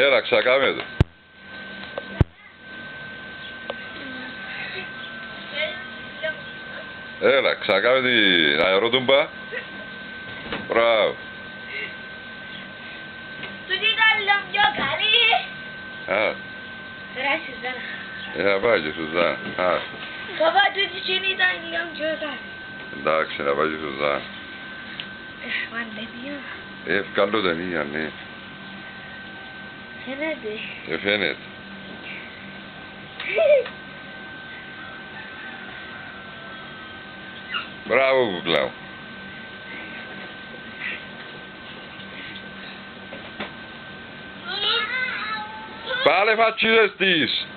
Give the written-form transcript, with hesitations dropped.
Έλα, ξακάμε το. Έλα, ξακάμε την αεροτούμπα. Μπράβο. Τούτη ήταν λίγο πιο καλή. Α, Τώρα η Σουζάνα. να πάει και η Σουζάνα. Α, Παπά, τούτη εκείνη ήταν λίγο πιο καλή. εντάξει, να πάει και η Σουζάνα. Πανδημία. Καλό ταινία, ναι. Φαίνεται. Φαίνεται. Μπράβο, κουκλά μου. Πάλε φατσίδες της.